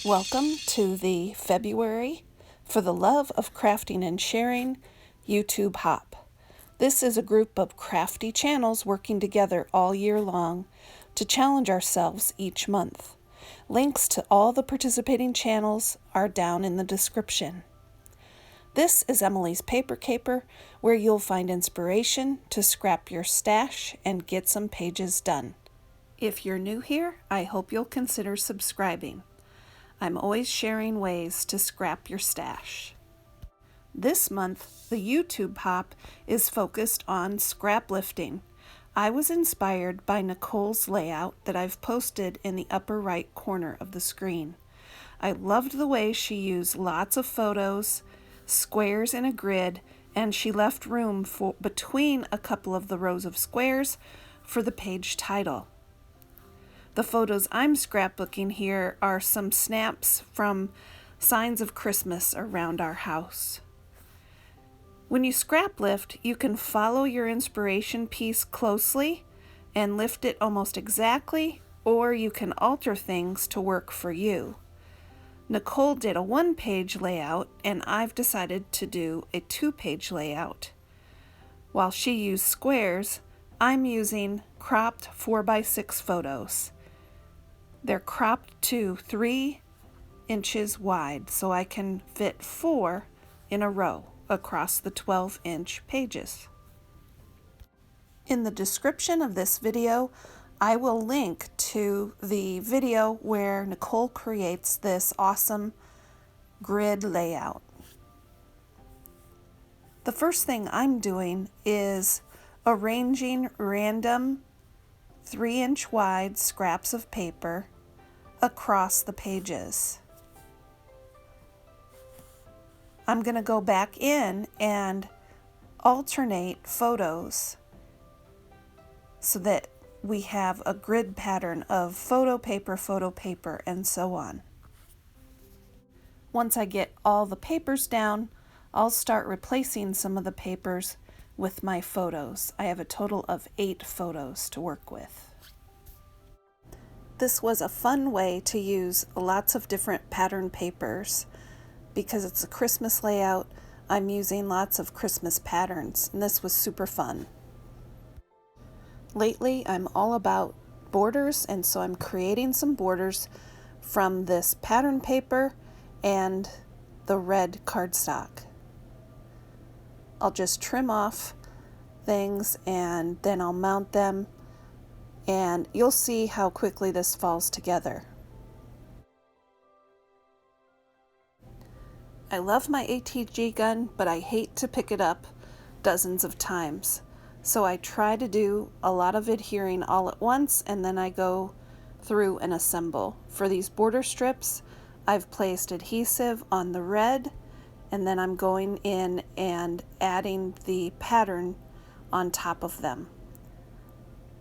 Welcome to the February for the Love of Crafting and Sharing YouTube Hop. This is a group of crafty channels working together all year long to challenge ourselves each month. Links to all the participating channels are down in the description. This is Emilee's Paper Caper, where you'll find inspiration to scrap your stash and get some pages done. If you're new here, I hope you'll consider subscribing. I'm always sharing ways to scrap your stash. This month, the YouTube Hop is focused on scraplifting. I was inspired by Nicole's layout that I've posted in the upper right corner of the screen. I loved the way she used lots of photos, squares in a grid, and she left room for between a couple of the rows of squares for the page title. The photos I'm scrapbooking here are some snaps from signs of Christmas around our house. When you scrap lift, you can follow your inspiration piece closely and lift it almost exactly, or you can alter things to work for you. Nicole did a one-page layout, and I've decided to do a two-page layout. While she used squares, I'm using cropped 4x6 photos. They're cropped to 3 inches wide, so I can fit 4 in a row across the 12-inch pages. In the description of this video, I will link to the video where Nicole creates this awesome grid layout. The first thing I'm doing is arranging random 3-inch wide scraps of paper across the pages. I'm going to go back in and alternate photos so that we have a grid pattern of photo paper, and so on. Once I get all the papers down, I'll start replacing some of the papers with my photos. I have a total of 8 photos to work with. This was a fun way to use lots of different pattern papers. Because it's a Christmas layout, I'm using lots of Christmas patterns, and this was super fun. Lately, I'm all about borders, and so I'm creating some borders from this pattern paper and the red cardstock. I'll just trim off things and then I'll mount them, and you'll see how quickly this falls together. I love my ATG gun, but I hate to pick it up dozens of times. So I try to do a lot of adhering all at once, and then I go through and assemble. For these border strips, I've placed adhesive on the red, and then I'm going in and adding the pattern on top of them.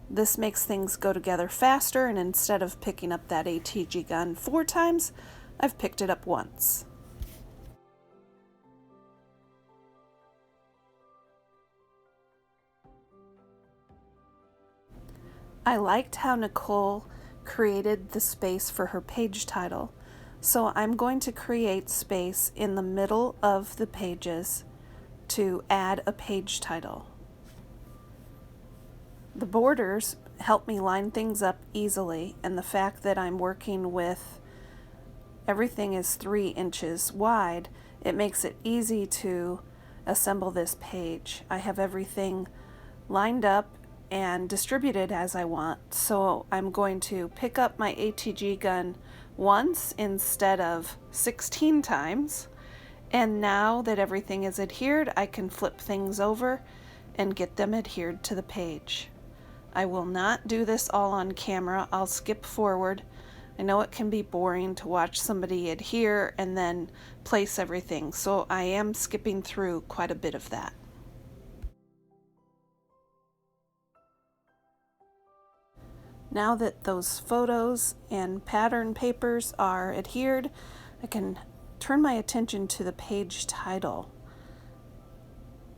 This makes things go together faster, and instead of picking up that ATG gun 4 times, I've picked it up once. I liked how Nicole created the space for her page title, so I'm going to create space in the middle of the pages to add a page title. The borders help me line things up easily, and the fact that I'm working with everything is 3 inches wide, it makes it easy to assemble this page. I have everything lined up and distributed as I want, so I'm going to pick up my ATG gun once instead of 16 times, and now that everything is adhered, I can flip things over and get them adhered to the page. I will not do this all on camera. I'll skip forward. I know it can be boring to watch somebody adhere and then place everything, so I am skipping through quite a bit of that. Now that those photos and pattern papers are adhered, I can turn my attention to the page title.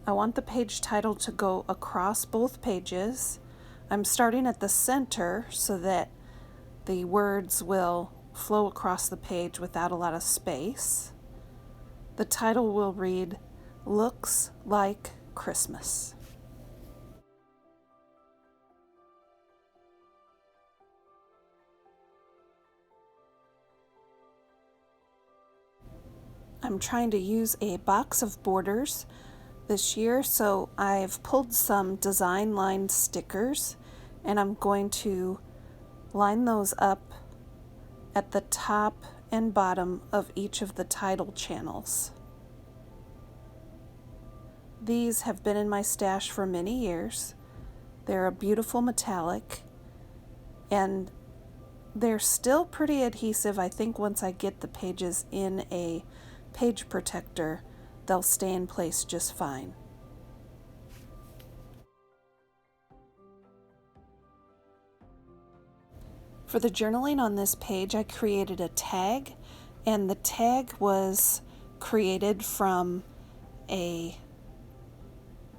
I want the page title to go across both pages. I'm starting at the center so that the words will flow across the page without a lot of space. The title will read, "Looks Like Christmas." I'm trying to use a box of borders this year, so I've pulled some design lined stickers and I'm going to line those up at the top and bottom of each of the title channels. These have been in my stash for many years. They're a beautiful metallic and they're still pretty adhesive. I think once I get the pages in a page protector, they'll stay in place just fine. For the journaling on this page, I created a tag, and the tag was created from a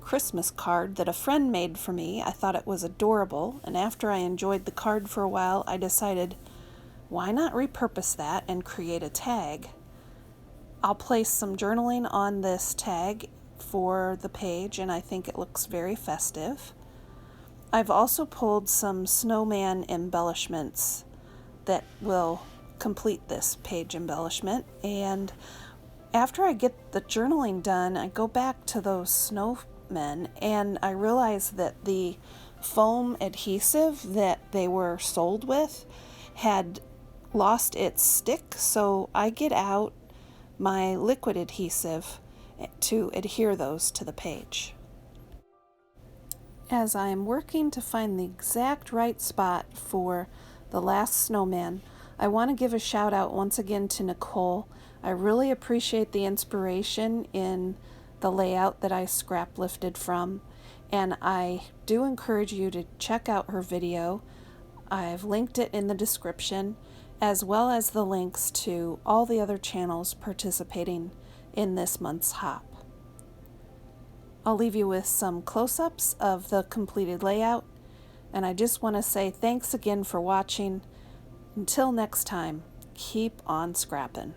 Christmas card that a friend made for me. I thought it was adorable, and after I enjoyed the card for a while, I decided, why not repurpose that and create a tag? I'll place some journaling on this tag for the page, and I think it looks very festive. I've also pulled some snowman embellishments that will complete this page embellishment, and after I get the journaling done, I go back to those snowmen and I realize that the foam adhesive that they were sold with had lost its stick, so I get out my liquid adhesive to adhere those to the page. As I am working to find the exact right spot for the last snowman, I want to give a shout out once again to Nicole. I really appreciate the inspiration in the layout that I scrap lifted from, and I do encourage you to check out her video. I've linked it in the description, as well as the links to all the other channels participating in this month's hop. I'll leave you with some close-ups of the completed layout, and I just want to say thanks again for watching. Until next time, keep on scrapping.